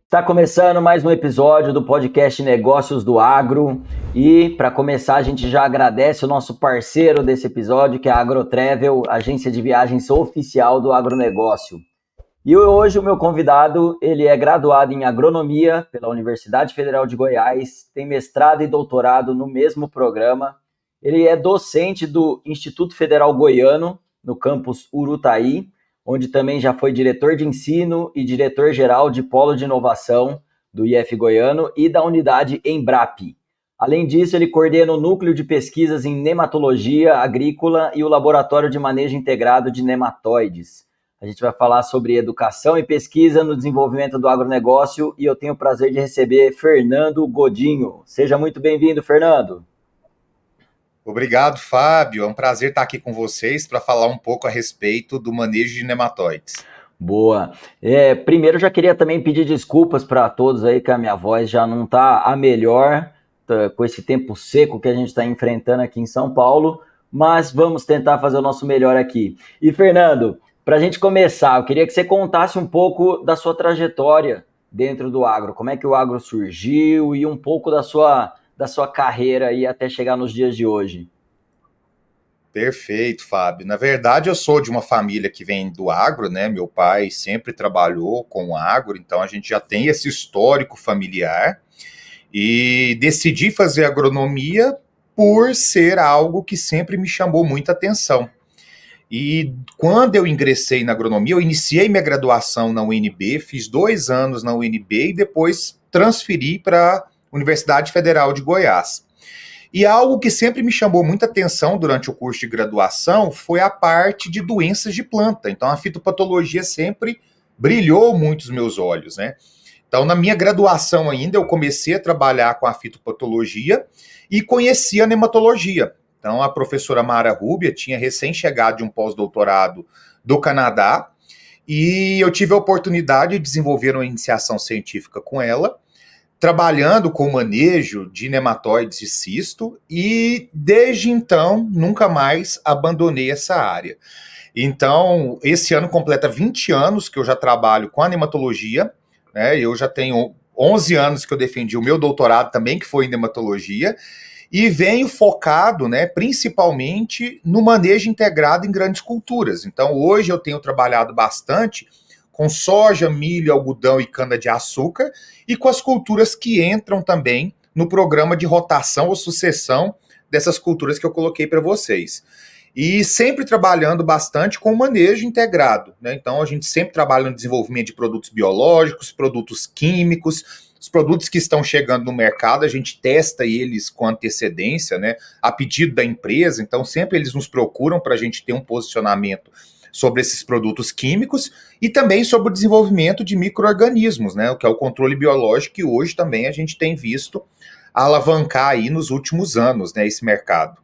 Está começando mais um episódio do podcast Negócios do Agro e para começar a gente já agradece o nosso parceiro desse episódio que é a Agrotravel, agência de viagens oficial do agronegócio. E hoje o meu convidado, ele é graduado em agronomia pela Universidade Federal de Goiás, tem mestrado e doutorado no mesmo programa, ele é docente do Instituto Federal Goiano no campus Urutaí, onde também já foi diretor de ensino e diretor-geral de Polo de Inovação do IF Goiano e da unidade Embrap. Além disso, ele coordena o Núcleo de Pesquisas em Nematologia Agrícola e o Laboratório de Manejo Integrado de Nematóides. A gente vai falar sobre educação e pesquisa no desenvolvimento do agronegócio e eu tenho o prazer de receber Fernando Godinho. Seja muito bem-vindo, Fernando. Obrigado, Fábio. É um prazer estar aqui com vocês para falar um pouco a respeito do manejo de nematóides. Boa. Primeiro, já queria também pedir desculpas para todos aí, que a minha voz já não está a melhor, com esse tempo seco que a gente está enfrentando aqui em São Paulo, mas vamos tentar fazer o nosso melhor aqui. E, Fernando, para a gente começar, eu queria que você contasse um pouco da sua trajetória dentro do agro, como é que o agro surgiu e um pouco da sua carreira aí até chegar nos dias de hoje. Perfeito, Fábio. Na verdade, eu sou de uma família que vem do agro, né? Meu pai sempre trabalhou com agro, então a gente já tem esse histórico familiar e decidi fazer agronomia por ser algo que sempre me chamou muita atenção. E quando eu ingressei na agronomia, eu iniciei minha graduação na UNB, fiz 2 anos na UNB e depois transferi para a Universidade Federal de Goiás. E algo que sempre me chamou muita atenção durante o curso de graduação foi a parte de doenças de planta. Então, a fitopatologia sempre brilhou muito os meus olhos, né? Então, na minha graduação ainda, eu comecei a trabalhar com a fitopatologia e conheci a nematologia. Então, a professora Mara Rubia tinha recém-chegado de um pós-doutorado do Canadá e eu tive a oportunidade de desenvolver uma iniciação científica com ela, trabalhando com o manejo de nematóides de cisto e, desde então, nunca mais abandonei essa área. Então, esse ano completa 20 anos que eu já trabalho com a nematologia, né? Eu já tenho 11 anos que eu defendi o meu doutorado também, que foi em nematologia, e venho focado, né, principalmente no manejo integrado em grandes culturas. Então, hoje eu tenho trabalhado bastante com soja, milho, algodão e cana-de-açúcar, e com as culturas que entram também no programa de rotação ou sucessão dessas culturas que eu coloquei para vocês. E sempre trabalhando bastante com o manejo integrado, né? Então a gente sempre trabalha no desenvolvimento de produtos biológicos, produtos químicos, os produtos que estão chegando no mercado, a gente testa eles com antecedência, né? A pedido da empresa, então sempre eles nos procuram para a gente ter um posicionamento sobre esses produtos químicos e também sobre o desenvolvimento de micro-organismos, né, o que é o controle biológico, que hoje também a gente tem visto alavancar aí nos últimos anos, né, esse mercado.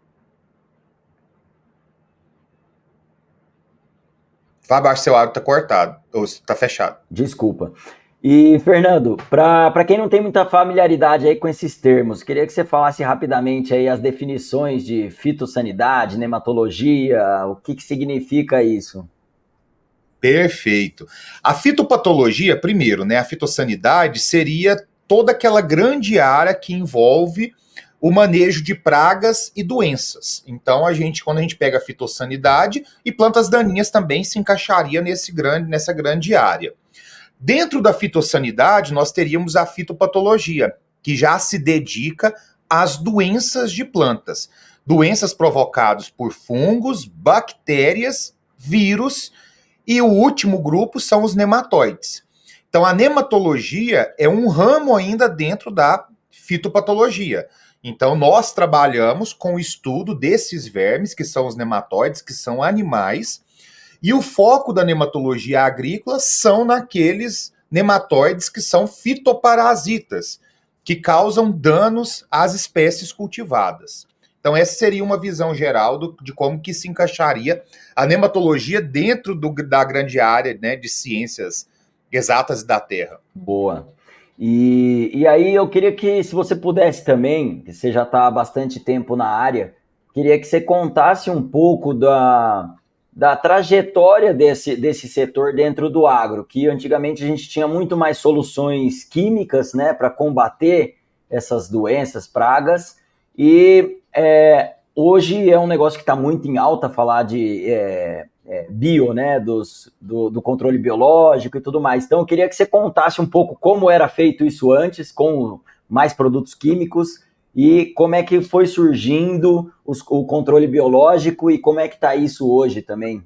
Fábio, acho que seu áudio está cortado, ou está fechado. Desculpa. E, Fernando, para quem não tem muita familiaridade aí com esses termos, queria que você falasse rapidamente aí as definições de fitossanidade, nematologia, o que significa isso? Perfeito. A fitopatologia, primeiro, né, a fitossanidade seria toda aquela grande área que envolve o manejo de pragas e doenças. Então, quando a gente pega a fitossanidade, e plantas daninhas também se encaixaria nessa grande área. Dentro da fitossanidade, nós teríamos a fitopatologia, que já se dedica às doenças de plantas. Doenças provocadas por fungos, bactérias, vírus, e o último grupo são os nematóides. Então, a nematologia é um ramo ainda dentro da fitopatologia. Então, nós trabalhamos com o estudo desses vermes, que são os nematóides, que são animais, e o foco da nematologia agrícola são naqueles nematóides que são fitoparasitas, que causam danos às espécies cultivadas. Então, essa seria uma visão geral de como que se encaixaria a nematologia dentro da grande área, né, de ciências exatas da Terra. Boa. E aí eu queria que, se você pudesse também, que você já está há bastante tempo na área, queria que você contasse um pouco da trajetória desse setor dentro do agro, que antigamente a gente tinha muito mais soluções químicas, né, para combater essas doenças, pragas, e hoje é um negócio que está muito em alta falar de bio, né, do controle biológico e tudo mais. Então eu queria que você contasse um pouco como era feito isso antes, com mais produtos químicos, e como é que foi surgindo o controle biológico e como é que está isso hoje também?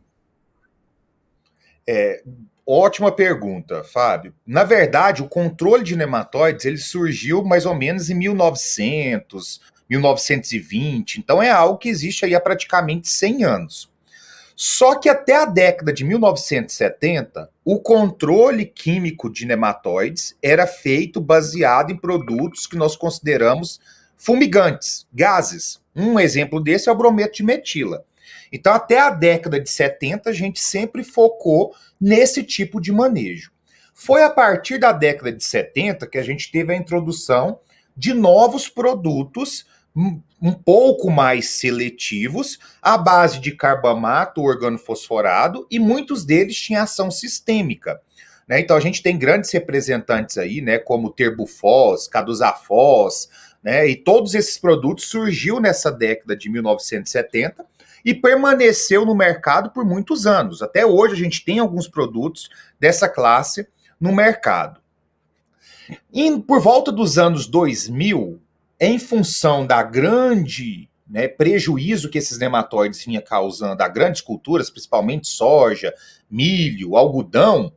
Ótima pergunta, Fábio. Na verdade, o controle de nematóides ele surgiu mais ou menos em 1900, 1920, então é algo que existe aí há praticamente 100 anos. Só que até a década de 1970, o controle químico de nematóides era feito baseado em produtos que nós consideramos fumigantes, gases. Um exemplo desse é o brometo de metila. Então, até a década de 70, a gente sempre focou nesse tipo de manejo. Foi a partir da década de 70 que a gente teve a introdução de novos produtos um pouco mais seletivos, à base de carbamato organofosforado, e muitos deles tinham ação sistêmica. Né? Então a gente tem grandes representantes aí, né, como Terbufós, Caduzafós, né, e todos esses produtos surgiu nessa década de 1970 e permaneceu no mercado por muitos anos. Até hoje a gente tem alguns produtos dessa classe no mercado. E por volta dos anos 2000, em função da grande prejuízo que esses nematóides vinham causando a grandes culturas, principalmente soja, milho, algodão,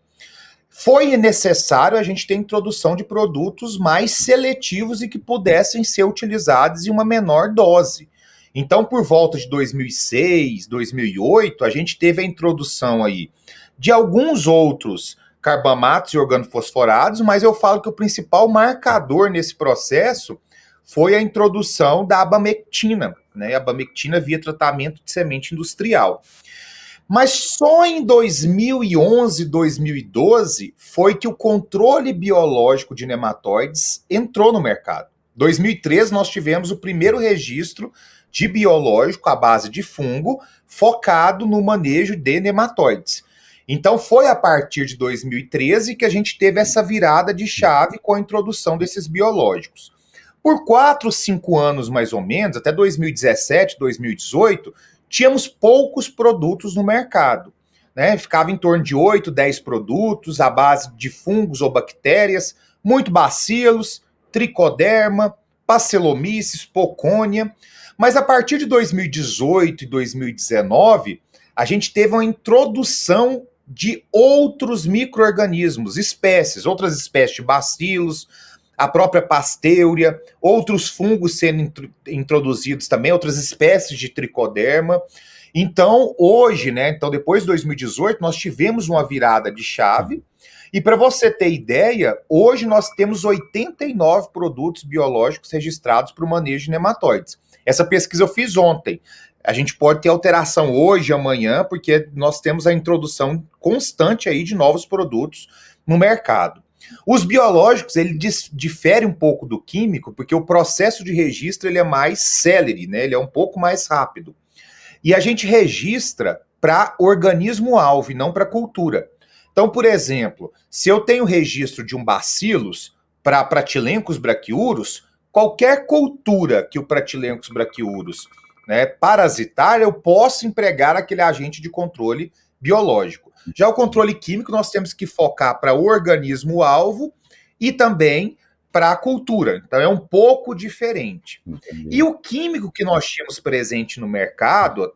foi necessário a gente ter a introdução de produtos mais seletivos e que pudessem ser utilizados em uma menor dose. Então, por volta de 2006, 2008, a gente teve a introdução aí de alguns outros carbamatos e organofosforados, mas eu falo que o principal marcador nesse processo foi a introdução da abamectina, né? A abamectina via tratamento de semente industrial. Mas só em 2011, 2012 foi que o controle biológico de nematóides entrou no mercado. Em 2013 nós tivemos o primeiro registro de biológico à base de fungo focado no manejo de nematóides. Então foi a partir de 2013 que a gente teve essa virada de chave com a introdução desses biológicos. Por 4, 5 anos mais ou menos, até 2017, 2018, tínhamos poucos produtos no mercado. Né? Ficava em torno de 8, 10 produtos à base de fungos ou bactérias, muito bacilos, tricoderma, Pastelomices, Pocônia. Mas a partir de 2018 e 2019, a gente teve uma introdução de outros micro-organismos, outras espécies de bacilos, a própria Pasteuria, outros fungos sendo introduzidos também, outras espécies de tricoderma. Então, hoje, então depois de 2018, nós tivemos uma virada de chave. E para você ter ideia, hoje nós temos 89 produtos biológicos registrados para o manejo de nematóides. Essa pesquisa eu fiz ontem. A gente pode ter alteração hoje, amanhã, porque nós temos a introdução constante aí de novos produtos no mercado. Os biológicos, ele difere um pouco do químico, porque o processo de registro ele é mais célere, né? Ele é um pouco mais rápido. E a gente registra para organismo-alvo e não para cultura. Então, por exemplo, se eu tenho registro de um bacillus para Pratylencos brachiurus, qualquer cultura que o Pratylencos brachiurus parasitar, eu posso empregar aquele agente de controle biológico. Já o controle químico, nós temos que focar para o organismo-alvo e também para a cultura. Então, é um pouco diferente. Entendi. E o químico que nós tínhamos presente no mercado,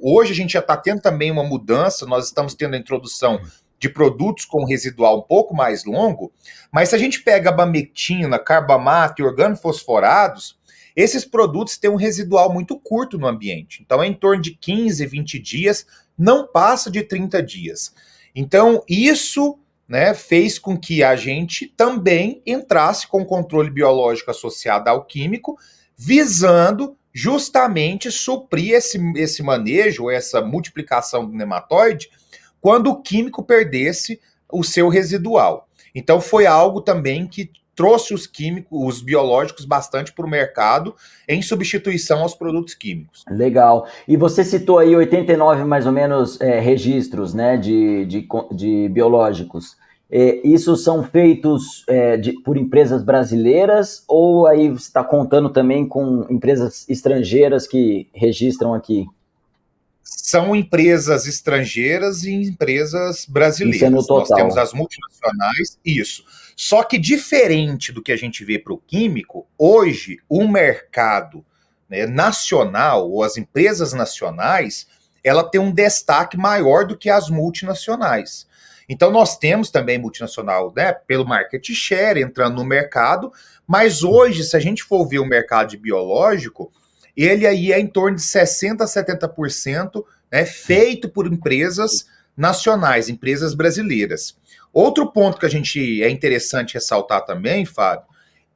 hoje a gente já está tendo também uma mudança, nós estamos tendo a introdução de produtos com residual um pouco mais longo, mas se a gente pega abamectina, carbamato e organofosforados, esses produtos têm um residual muito curto no ambiente. Então, é em torno de 15, 20 dias, não passa de 30 dias. Então, isso fez com que a gente também entrasse com controle biológico associado ao químico, visando justamente suprir esse manejo, essa multiplicação do nematóide, quando o químico perdesse o seu residual. Então, foi algo também que trouxe os químicos, os biológicos bastante para o mercado em substituição aos produtos químicos. Legal. E você citou aí 89 mais ou menos registros, né, de biológicos. Isso são feitos por empresas brasileiras ou aí você está contando também com empresas estrangeiras que registram aqui? São empresas estrangeiras e empresas brasileiras. Isso é no total. Nós temos as multinacionais, isso. Só que diferente do que a gente vê para o químico, hoje o mercado, né, nacional, ou as empresas nacionais, ela tem um destaque maior do que as multinacionais. Então nós temos também multinacional, né, pelo market share, entrando no mercado, mas hoje, se a gente for ver o mercado de biológico, ele aí é em torno de 60% a 70%, né, feito por empresas nacionais, empresas brasileiras. Outro ponto que é interessante ressaltar também, Fábio,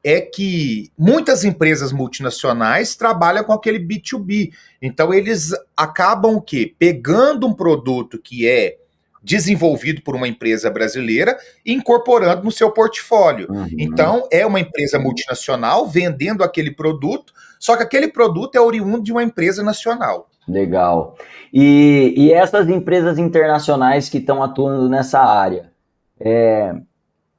é que muitas empresas multinacionais trabalham com aquele B2B. Então, eles acabam o quê? Pegando um produto que é desenvolvido por uma empresa brasileira e incorporando no seu portfólio. Uhum. Então, é uma empresa multinacional vendendo aquele produto, só que aquele produto é oriundo de uma empresa nacional. Legal. E essas empresas internacionais que estão atuando nessa área,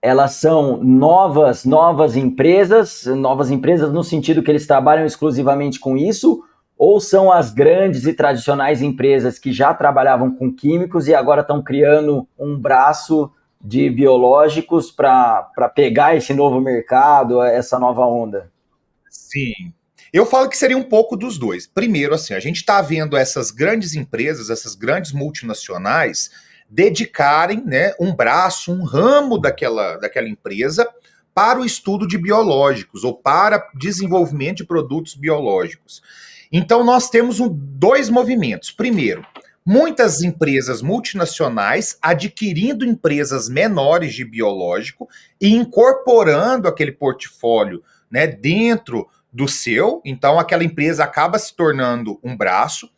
elas são novas empresas no sentido que eles trabalham exclusivamente com isso, ou são as grandes e tradicionais empresas que já trabalhavam com químicos e agora estão criando um braço de biológicos para pegar esse novo mercado, essa nova onda? Sim. Eu falo que seria um pouco dos dois. Primeiro, assim, a gente está vendo essas grandes empresas, essas grandes multinacionais, dedicarem, né, um braço, um ramo daquela empresa para o estudo de biológicos ou para desenvolvimento de produtos biológicos. Então, nós temos dois movimentos. Primeiro, muitas empresas multinacionais adquirindo empresas menores de biológico e incorporando aquele portfólio, né, dentro do seu. Então, aquela empresa acaba se tornando um braço.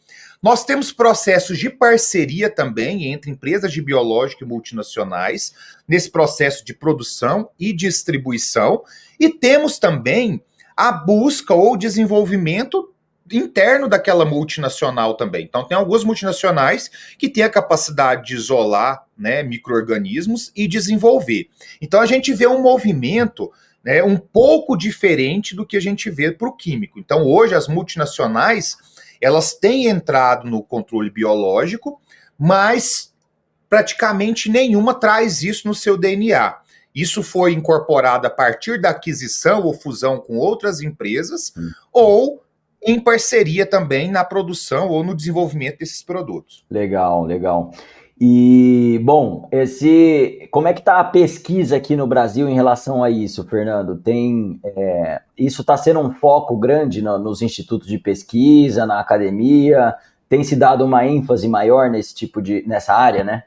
Nós temos processos de parceria também entre empresas de biológico e multinacionais, nesse processo de produção e distribuição. E temos também a busca ou desenvolvimento interno daquela multinacional também. Então, tem algumas multinacionais que têm a capacidade de isolar, né, micro-organismos e desenvolver. Então, a gente vê um movimento, né, um pouco diferente do que a gente vê para o químico. Então, hoje, as multinacionais, elas têm entrado no controle biológico, mas praticamente nenhuma traz isso no seu DNA. Isso foi incorporado a partir da aquisição ou fusão com outras empresas, ou em parceria também na produção ou no desenvolvimento desses produtos. Legal, legal. E, bom, como é que está a pesquisa aqui no Brasil em relação a isso, Fernando? Isso está sendo um foco grande nos institutos de pesquisa, na academia? Tem se dado uma ênfase maior nessa área, né?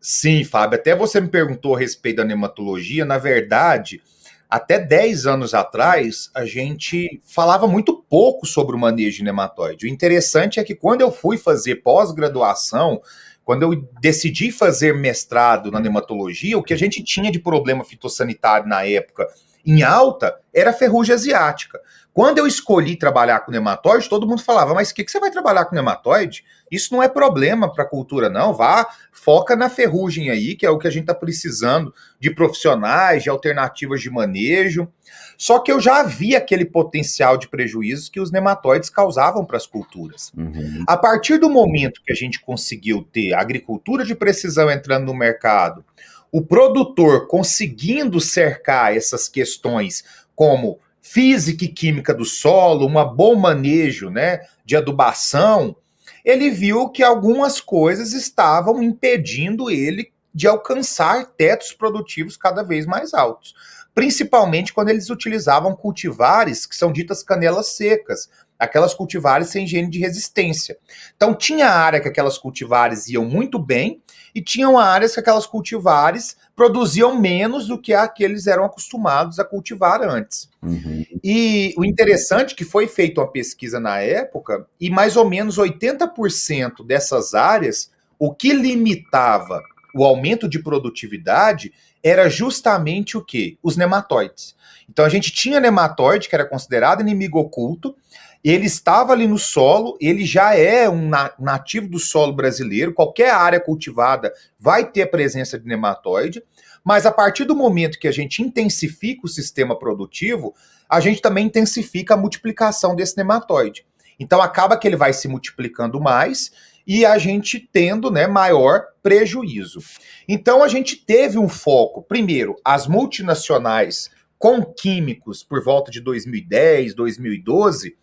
Sim, Fábio. Até você me perguntou a respeito da nematologia. Na verdade, até 10 anos atrás, a gente falava muito pouco sobre o manejo de nematóide. O interessante é que quando eu fui fazer pós-graduação, quando eu decidi fazer mestrado na nematologia, o que a gente tinha de problema fitossanitário na época em alta era a ferrugem asiática. Quando eu escolhi trabalhar com nematóide, todo mundo falava, mas o que você vai trabalhar com nematóide? Isso não é problema para a cultura, não. Foca na ferrugem aí, que é o que a gente está precisando de profissionais, de alternativas de manejo. Só que eu já vi aquele potencial de prejuízos que os nematóides causavam para as culturas. Uhum. A partir do momento que a gente conseguiu ter a agricultura de precisão entrando no mercado, o produtor conseguindo cercar essas questões como física e química do solo, um bom manejo, né, de adubação, ele viu que algumas coisas estavam impedindo ele de alcançar tetos produtivos cada vez mais altos. Principalmente quando eles utilizavam cultivares que são ditas canelas secas, aquelas cultivares sem gene de resistência. Então tinha área que aquelas cultivares iam muito bem e tinham áreas que aquelas cultivares produziam menos do que aqueles eram acostumados a cultivar antes. Uhum. E o interessante é que foi feita uma pesquisa na época e mais ou menos 80% dessas áreas, o que limitava o aumento de produtividade era justamente o quê? Os nematóides. Então a gente tinha nematóide, que era considerado inimigo oculto, ele estava ali no solo, ele já é um nativo do solo brasileiro, qualquer área cultivada vai ter a presença de nematóide, mas a partir do momento que a gente intensifica o sistema produtivo, a gente também intensifica a multiplicação desse nematóide. Então acaba que ele vai se multiplicando mais e a gente tendo, né, maior prejuízo. Então a gente teve um foco, primeiro, as multinacionais com químicos por volta de 2010, 2012,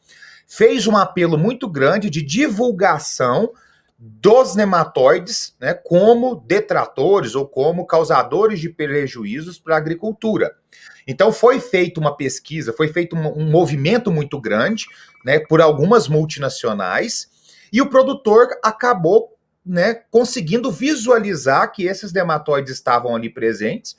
fez um apelo muito grande de divulgação dos nematóides, né, como detratores ou como causadores de prejuízos para a agricultura. Então foi feita uma pesquisa, foi feito um movimento muito grande, né, por algumas multinacionais, e o produtor acabou, né, conseguindo visualizar que esses nematóides estavam ali presentes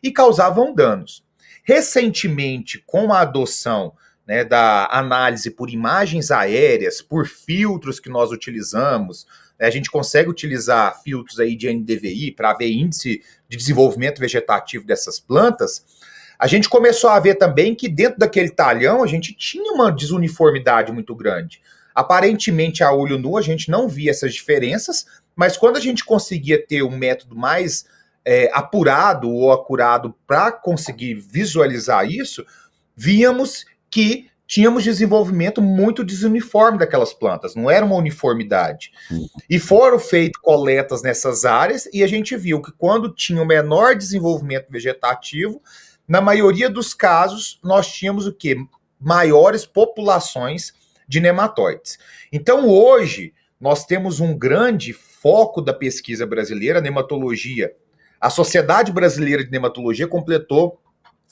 e causavam danos. Recentemente, com a adoção, né, da análise por imagens aéreas, por filtros que nós utilizamos, né, a gente consegue utilizar filtros aí de NDVI para ver índice de desenvolvimento vegetativo dessas plantas. A gente começou a ver também que dentro daquele talhão a gente tinha uma desuniformidade muito grande. Aparentemente, a olho nu, a gente não via essas diferenças, mas quando a gente conseguia ter um método mais apurado ou acurado para conseguir visualizar isso, víamos que tínhamos desenvolvimento muito desuniforme daquelas plantas, não era uma uniformidade. E foram feitas coletas nessas áreas e a gente viu que quando tinha o menor desenvolvimento vegetativo, na maioria dos casos, nós tínhamos o quê? Maiores populações de nematóides. Então, hoje, nós temos um grande foco da pesquisa brasileira, a nematologia. A Sociedade Brasileira de Nematologia completou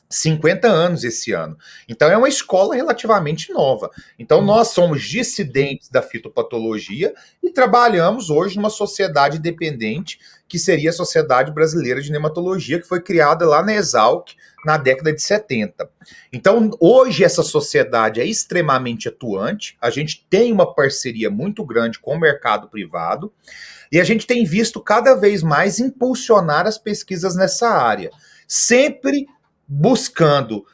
50 anos esse ano. Então é uma escola relativamente nova. Então nós somos dissidentes da fitopatologia e trabalhamos hoje numa sociedade independente, que seria a Sociedade Brasileira de Nematologia, que foi criada lá na Exalc na década de 70. Então hoje essa sociedade é extremamente atuante, a gente tem uma parceria muito grande com o mercado privado e a gente tem visto cada vez mais impulsionar as pesquisas nessa área, sempre buscando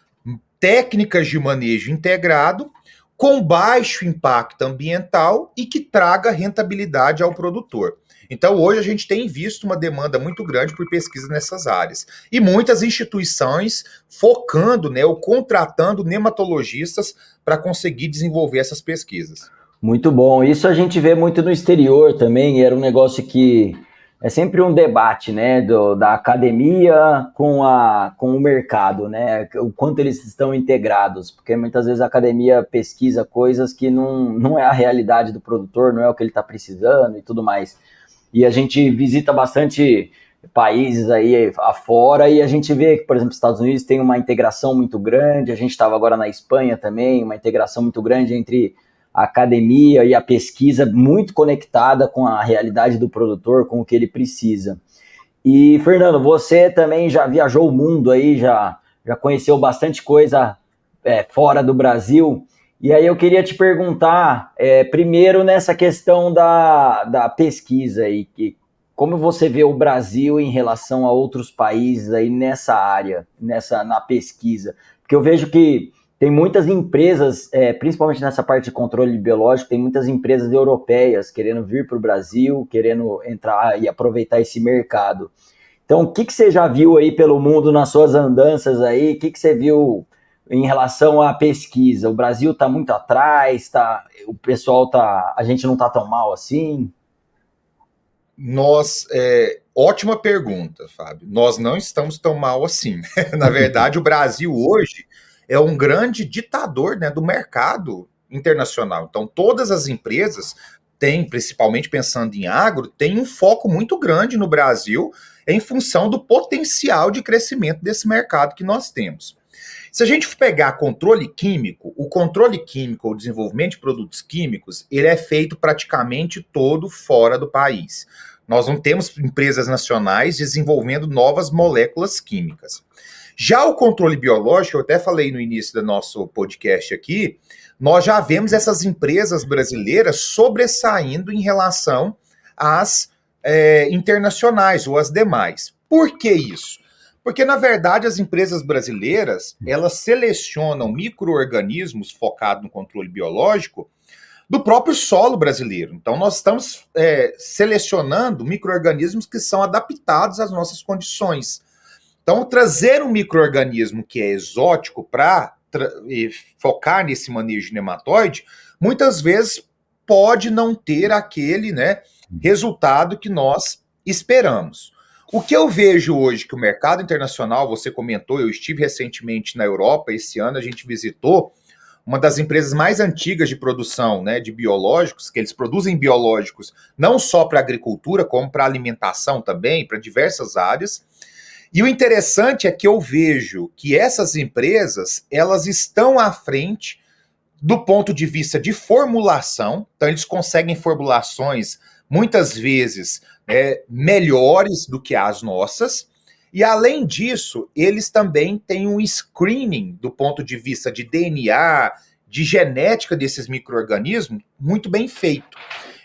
técnicas de manejo integrado com baixo impacto ambiental e que traga rentabilidade ao produtor. Então, hoje a gente tem visto uma demanda muito grande por pesquisa nessas áreas. E muitas instituições focando, né, ou contratando nematologistas para conseguir desenvolver essas pesquisas. Muito bom. Isso a gente vê muito no exterior também, era um negócio que é sempre um debate, né, da academia com o mercado, né, o quanto eles estão integrados, porque muitas vezes a academia pesquisa coisas que não é a realidade do produtor, não é o que ele está precisando e tudo mais. E a gente visita bastante países aí afora e a gente vê que, por exemplo, os Estados Unidos tem uma integração muito grande, a gente estava agora na Espanha também, uma integração muito grande entre a academia e a pesquisa muito conectada com a realidade do produtor, com o que ele precisa. E, Fernando, você também já viajou o mundo aí, já conheceu bastante coisa fora do Brasil. E aí eu queria te perguntar, primeiro nessa questão da pesquisa aí, como você vê o Brasil em relação a outros países aí nessa área, na pesquisa? Porque eu vejo que tem muitas empresas, principalmente nessa parte de controle biológico, tem muitas empresas europeias querendo vir para o Brasil, querendo entrar e aproveitar esse mercado. Então, o que você já viu aí pelo mundo nas suas andanças aí? O que você viu em relação à pesquisa? O Brasil está muito atrás, o pessoal a gente não está tão mal assim? Ótima pergunta, Fábio. Nós não estamos tão mal assim. Na verdade, o Brasil hoje é um grande ditador, né, do mercado internacional. Então, todas as empresas têm, principalmente pensando em agro, têm um foco muito grande no Brasil em função do potencial de crescimento desse mercado que nós temos. Se a gente pegar controle químico, o desenvolvimento de produtos químicos, ele é feito praticamente todo fora do país. Nós não temos empresas nacionais desenvolvendo novas moléculas químicas. Já o controle biológico, eu até falei no início do nosso podcast aqui, nós já vemos essas empresas brasileiras sobressaindo em relação às internacionais ou as demais. Por que isso? Porque, na verdade, as empresas brasileiras, elas selecionam micro-organismos focados no controle biológico do próprio solo brasileiro. Então, nós estamos selecionando micro-organismos que são adaptados às nossas condições. Então, trazer um micro-organismo que é exótico para focar nesse manejo de nematóide, muitas vezes pode não ter aquele, né, resultado que nós esperamos. O que eu vejo hoje que o mercado internacional, você comentou, eu estive recentemente na Europa, esse ano a gente visitou uma das empresas mais antigas de produção, né, de biológicos, que eles produzem biológicos não só para agricultura, como para alimentação também, para diversas áreas. E o interessante é que eu vejo que essas empresas, elas estão à frente do ponto de vista de formulação, então eles conseguem formulações muitas vezes melhores do que as nossas, e além disso, eles também têm um screening do ponto de vista de DNA, de genética desses micro-organismos, muito bem feito.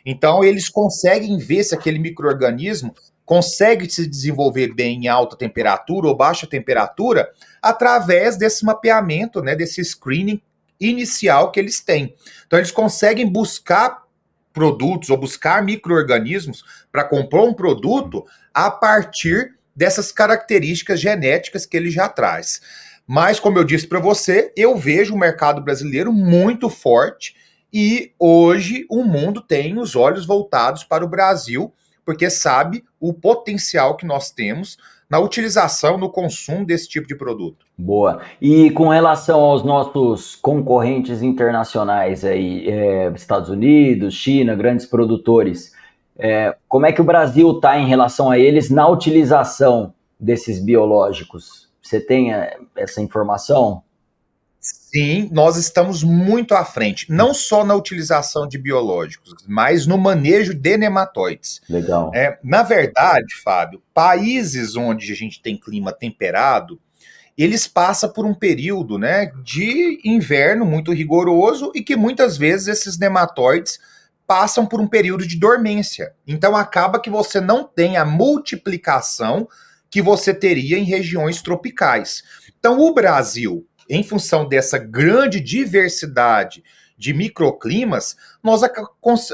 Então eles conseguem ver se aquele micro-organismo consegue se desenvolver bem em alta temperatura ou baixa temperatura através desse mapeamento, né, desse screening inicial que eles têm. Então eles conseguem buscar produtos ou buscar micro-organismos para comprar um produto a partir dessas características genéticas que ele já traz. Mas, como eu disse para você, eu vejo o mercado brasileiro muito forte e hoje o mundo tem os olhos voltados para o Brasil, porque sabe o potencial que nós temos na utilização, no consumo desse tipo de produto. Boa. E com relação aos nossos concorrentes internacionais aí, Estados Unidos, China, grandes produtores, como é que o Brasil está em relação a eles na utilização desses biológicos? Você tem essa informação? Sim, nós estamos muito à frente, não só na utilização de biológicos, mas no manejo de nematóides. Legal. Na verdade, Fábio, países onde a gente tem clima temperado, eles passam por um período, né, de inverno muito rigoroso e que muitas vezes esses nematóides passam por um período de dormência. Então acaba que você não tem a multiplicação que você teria em regiões tropicais. Então o Brasil, em função dessa grande diversidade de microclimas,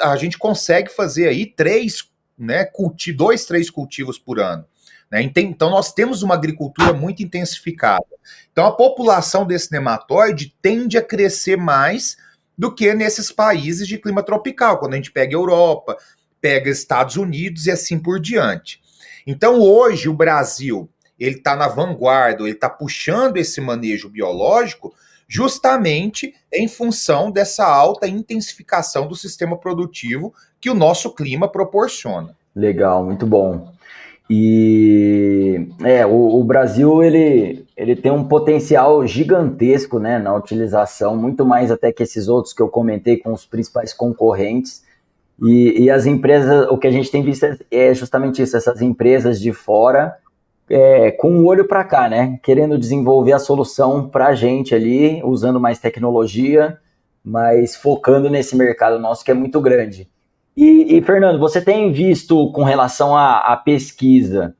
a gente consegue fazer aí 2, 3 cultivos por ano. Né? Então nós temos uma agricultura muito intensificada. Então a população desse nematóide tende a crescer mais do que nesses países de clima tropical, quando a gente pega Europa, pega Estados Unidos e assim por diante. Então hoje o Brasil, ele está na vanguarda, ele está puxando esse manejo biológico justamente em função dessa alta intensificação do sistema produtivo que o nosso clima proporciona. Legal, muito bom. E o Brasil ele tem um potencial gigantesco, né, na utilização, muito mais até que esses outros que eu comentei com os principais concorrentes. E as empresas, o que a gente tem visto é justamente isso, essas empresas de fora com o olho para cá, né, querendo desenvolver a solução para a gente ali, usando mais tecnologia, mas focando nesse mercado nosso que é muito grande. E Fernando, você tem visto com relação à pesquisa,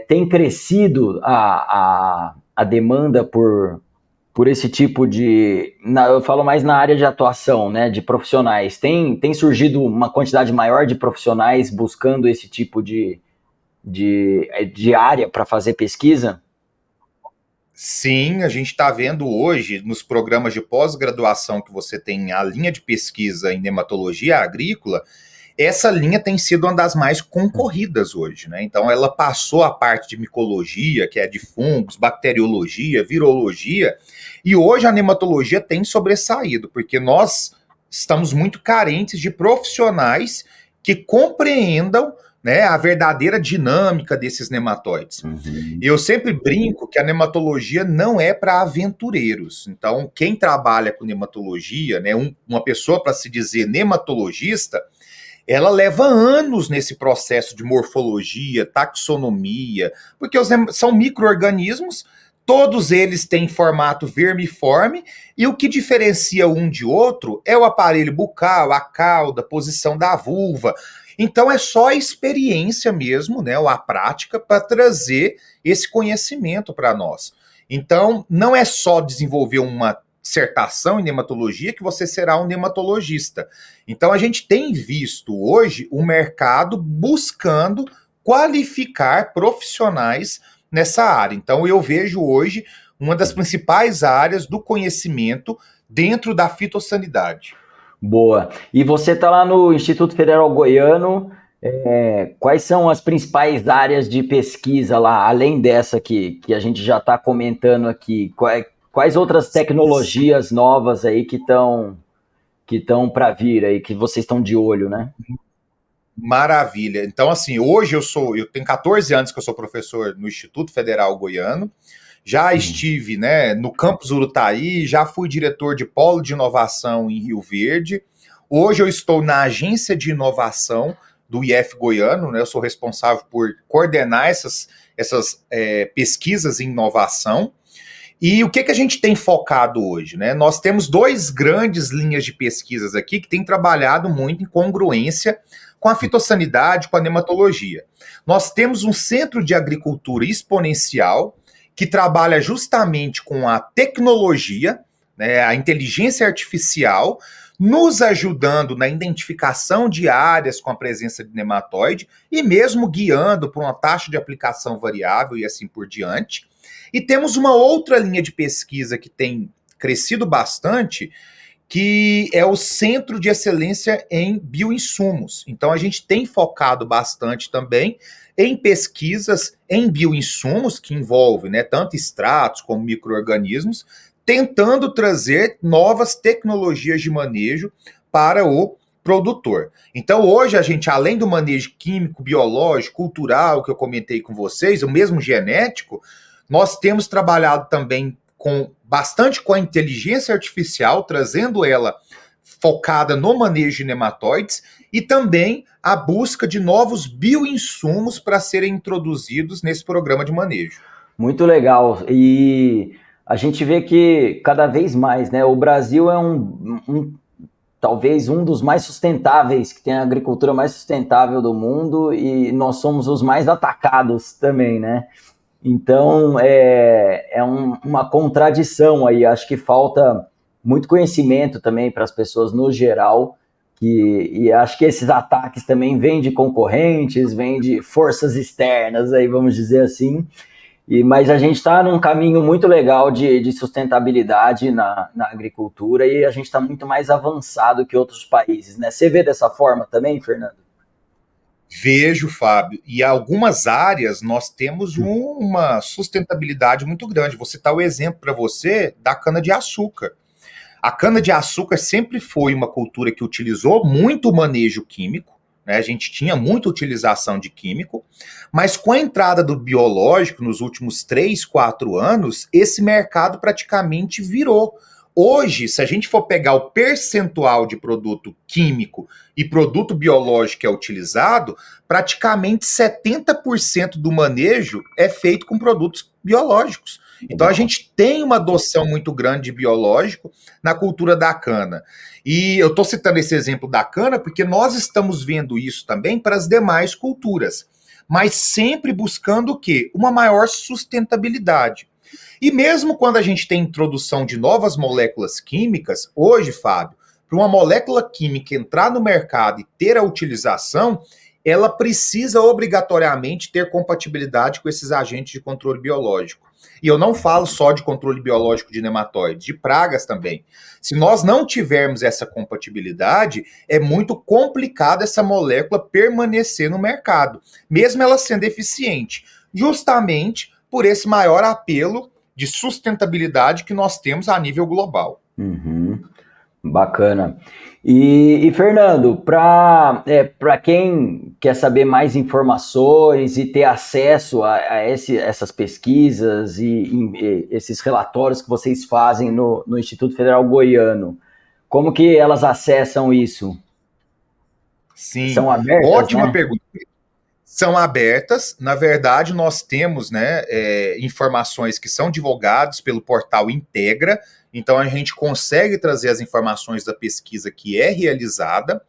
tem crescido a demanda por esse tipo de... eu falo mais na área de atuação, né, de profissionais. Tem surgido uma quantidade maior de profissionais buscando esse tipo de área para fazer pesquisa? Sim, a gente está vendo hoje nos programas de pós-graduação que você tem a linha de pesquisa em nematologia agrícola, essa linha tem sido uma das mais concorridas hoje, né? Então ela passou a parte de micologia, que é de fungos, bacteriologia, virologia, e hoje a nematologia tem sobressaído, porque nós estamos muito carentes de profissionais que compreendam, né, a verdadeira dinâmica desses nematóides. Uhum. Eu sempre brinco que a nematologia não é para aventureiros. Então, quem trabalha com nematologia, né, uma pessoa para se dizer nematologista, ela leva anos nesse processo de morfologia, taxonomia, porque são micro-organismos, todos eles têm formato vermiforme, e o que diferencia um de outro é o aparelho bucal, a cauda, a posição da vulva. Então é só a experiência mesmo, né, ou a prática, para trazer esse conhecimento para nós. Então, não é só desenvolver uma dissertação em nematologia que você será um nematologista. Então, a gente tem visto hoje o mercado buscando qualificar profissionais nessa área. Então, eu vejo hoje uma das principais áreas do conhecimento dentro da fitossanidade. Boa. E você está lá no Instituto Federal Goiano. Quais são as principais áreas de pesquisa lá, além dessa que a gente já está comentando aqui? Quais outras tecnologias novas aí que estão para vir aí, que vocês estão de olho, né? Maravilha. Então, assim, hoje eu tenho 14 anos que eu sou professor no Instituto Federal Goiano. Já estive, né, no campus Urutaí, já fui diretor de polo de inovação em Rio Verde. Hoje eu estou na agência de inovação do IF Goiano, né? Eu sou responsável por coordenar essas pesquisas em inovação. E o que a gente tem focado hoje, né? Nós temos duas grandes linhas de pesquisas aqui que têm trabalhado muito em congruência com a fitossanidade, com a nematologia. Nós temos um centro de agricultura exponencial que trabalha justamente com a tecnologia, né, a inteligência artificial, nos ajudando na identificação de áreas com a presença de nematóide e mesmo guiando para uma taxa de aplicação variável e assim por diante. E temos uma outra linha de pesquisa que tem crescido bastante, que é o Centro de Excelência em Bioinsumos. Então, a gente tem focado bastante também em pesquisas em bioinsumos, que envolvem, né, tanto extratos como micro-organismos, tentando trazer novas tecnologias de manejo para o produtor. Então, hoje, a gente, além do manejo químico, biológico, cultural, que eu comentei com vocês, o mesmo genético, nós temos trabalhado também bastante com a inteligência artificial, trazendo ela focada no manejo de nematóides e também a busca de novos bioinsumos para serem introduzidos nesse programa de manejo. Muito legal. E a gente vê que cada vez mais, né? O Brasil é talvez um dos mais sustentáveis, que tem a agricultura mais sustentável do mundo, e nós somos os mais atacados também, né? Então, uma contradição aí. Acho que falta muito conhecimento também para as pessoas no geral, e acho que esses ataques também vêm de concorrentes, vêm de forças externas, aí vamos dizer assim. Mas a gente está num caminho muito legal de sustentabilidade na agricultura, e a gente está muito mais avançado que outros países, né? Você vê dessa forma também, Fernando? Vejo, Fábio, e algumas áreas nós temos uma sustentabilidade muito grande. Vou citar o exemplo para você da cana-de-açúcar. A cana-de-açúcar sempre foi uma cultura que utilizou muito manejo químico, né? A gente tinha muita utilização de químico, mas com a entrada do biológico nos últimos 3, 4 anos, esse mercado praticamente virou. Hoje, se a gente for pegar o percentual de produto químico e produto biológico que é utilizado, praticamente 70% do manejo é feito com produtos biológicos. Então a gente tem uma adoção muito grande de biológico na cultura da cana. E eu estou citando esse exemplo da cana porque nós estamos vendo isso também para as demais culturas, mas sempre buscando o quê? Uma maior sustentabilidade. E mesmo quando a gente tem introdução de novas moléculas químicas, hoje, Fábio, para uma molécula química entrar no mercado e ter a utilização, ela precisa obrigatoriamente ter compatibilidade com esses agentes de controle biológico. E eu não falo só de controle biológico de nematóides, de pragas também. Se nós não tivermos essa compatibilidade, é muito complicado essa molécula permanecer no mercado, mesmo ela sendo eficiente, justamente por esse maior apelo de sustentabilidade que nós temos a nível global. Uhum. Bacana. E Fernando, para quem quer saber mais informações e ter acesso a essas pesquisas e esses relatórios que vocês fazem no Instituto Federal Goiano, como que elas acessam isso? Sim, São abertas, ótima né? pergunta. São abertas, na verdade, nós temos, né, informações que são divulgadas pelo portal Integra, então a gente consegue trazer as informações da pesquisa que é realizada.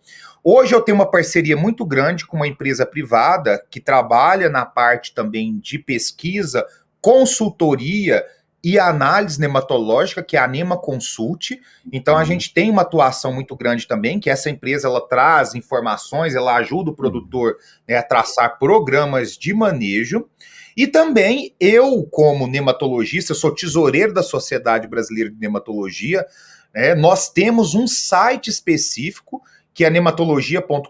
Hoje eu tenho uma parceria muito grande com uma empresa privada que trabalha na parte também de pesquisa, consultoria e análise nematológica, que é a Nema Consult. Então a gente tem uma atuação muito grande também, que essa empresa ela traz informações, ela ajuda o produtor, né, a traçar programas de manejo. E também eu, como nematologista, sou tesoureiro da Sociedade Brasileira de Nematologia, né, nós temos um site específico, que é nematologia.com.br,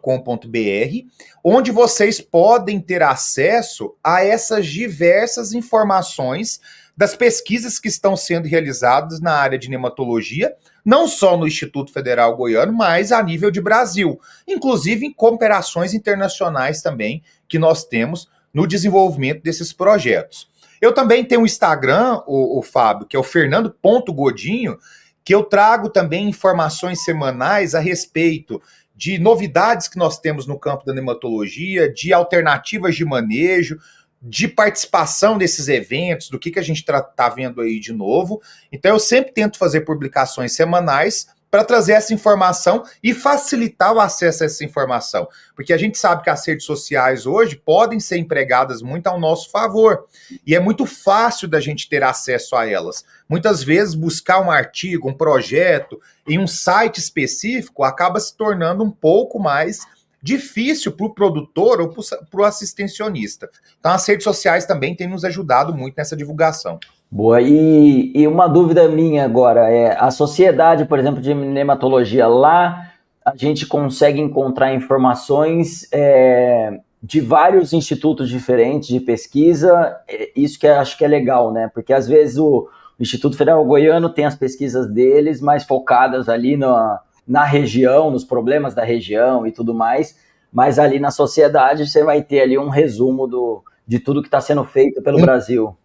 onde vocês podem ter acesso a essas diversas informações das pesquisas que estão sendo realizadas na área de nematologia, não só no Instituto Federal Goiano, mas a nível de Brasil, inclusive em cooperações internacionais também que nós temos no desenvolvimento desses projetos. Eu também tenho um Instagram, o Fábio, que é o Fernando.Godinho, que eu trago também informações semanais a respeito de novidades que nós temos no campo da nematologia, de alternativas de manejo, de participação desses eventos, do que a gente tá vendo aí de novo. Então eu sempre tento fazer publicações semanais para trazer essa informação e facilitar o acesso a essa informação. Porque a gente sabe que as redes sociais hoje podem ser empregadas muito ao nosso favor. E é muito fácil da gente ter acesso a elas. Muitas vezes buscar um artigo, um projeto em um site específico acaba se tornando um pouco mais difícil para o produtor ou para o assistencionista. Então as redes sociais também têm nos ajudado muito nessa divulgação. Boa, e uma dúvida minha agora, a sociedade, por exemplo, de nematologia, lá a gente consegue encontrar informações de vários institutos diferentes de pesquisa, isso que eu acho que é legal, né? Porque às vezes o Instituto Federal Goiano tem as pesquisas deles mais focadas ali na região, nos problemas da região e tudo mais, mas ali na sociedade você vai ter ali um resumo de tudo que está sendo feito pelo Brasil.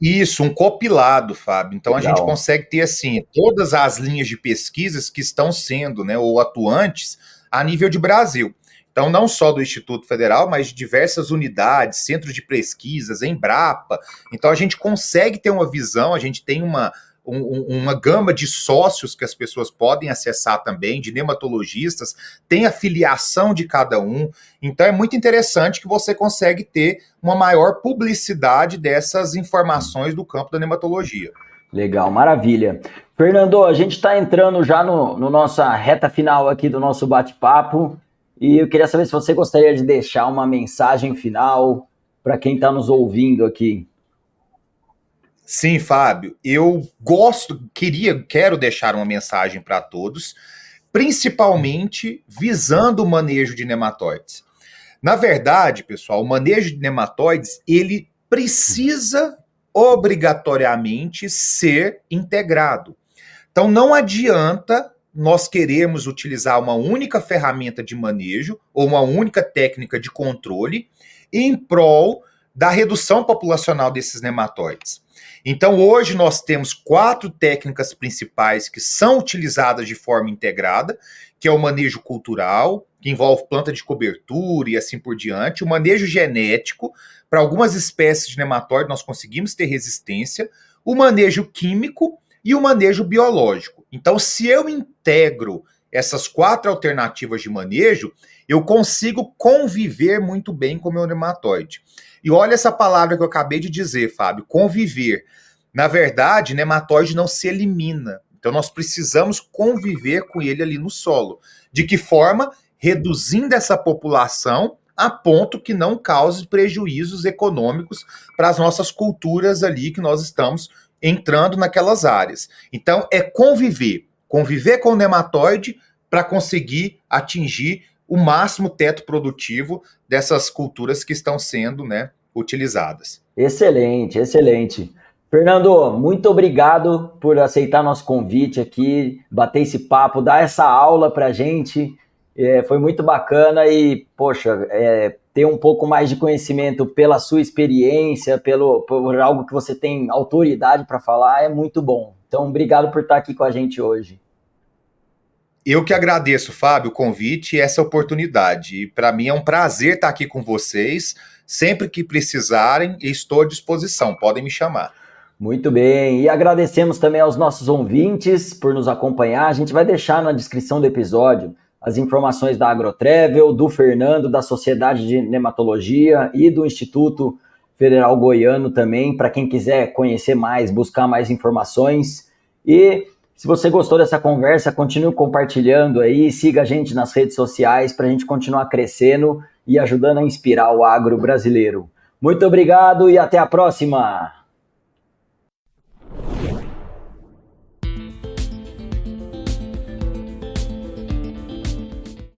Isso, um compilado, Fábio. Então Legal. A gente consegue ter assim todas as linhas de pesquisas que estão sendo, né, ou atuantes a nível de Brasil. Então não só do Instituto Federal, mas de diversas unidades, centros de pesquisas, Embrapa. Então a gente consegue ter uma visão, a gente tem uma gama de sócios que as pessoas podem acessar também, de nematologistas, tem a filiação de cada um. Então é muito interessante que você consegue ter uma maior publicidade dessas informações do campo da nematologia. Legal, maravilha. Fernando, a gente está entrando já no nossa reta final aqui do nosso bate-papo e eu queria saber se você gostaria de deixar uma mensagem final para quem está nos ouvindo aqui. Sim, Fábio, eu quero deixar uma mensagem para todos, principalmente visando o manejo de nematóides. Na verdade, pessoal, o manejo de nematóides, ele precisa obrigatoriamente ser integrado. Então não adianta nós queremos utilizar uma única ferramenta de manejo ou uma única técnica de controle em prol da redução populacional desses nematóides. Então, hoje nós temos 4 técnicas principais que são utilizadas de forma integrada, que é o manejo cultural, que envolve planta de cobertura e assim por diante, o manejo genético, para algumas espécies de nematóide nós conseguimos ter resistência, o manejo químico e o manejo biológico. Então, se eu integro essas 4 alternativas de manejo, eu consigo conviver muito bem com o meu nematóide. E olha essa palavra que eu acabei de dizer, Fábio, conviver. Na verdade, nematóide não se elimina. Então, nós precisamos conviver com ele ali no solo. De que forma? Reduzindo essa população a ponto que não cause prejuízos econômicos para as nossas culturas ali que nós estamos entrando naquelas áreas. Então, é conviver com o nematóide para conseguir atingir o máximo teto produtivo dessas culturas que estão sendo, né, utilizadas. Excelente, excelente. Fernando, muito obrigado por aceitar nosso convite aqui, bater esse papo, dar essa aula para a gente. Foi muito bacana e, poxa, ter um pouco mais de conhecimento pela sua experiência, por algo que você tem autoridade para falar, é muito bom. Então, obrigado por estar aqui com a gente hoje. Eu que agradeço, Fábio, o convite e essa oportunidade. E para mim é um prazer estar aqui com vocês. Sempre que precisarem, estou à disposição. Podem me chamar. Muito bem. E agradecemos também aos nossos ouvintes por nos acompanhar. A gente vai deixar na descrição do episódio as informações da AgroTravel, do Fernando, da Sociedade de Nematologia e do Instituto Federal Goiano também, para quem quiser conhecer mais, buscar mais informações. E se você gostou dessa conversa, continue compartilhando aí, siga a gente nas redes sociais para a gente continuar crescendo e ajudando a inspirar o agro brasileiro. Muito obrigado e até a próxima!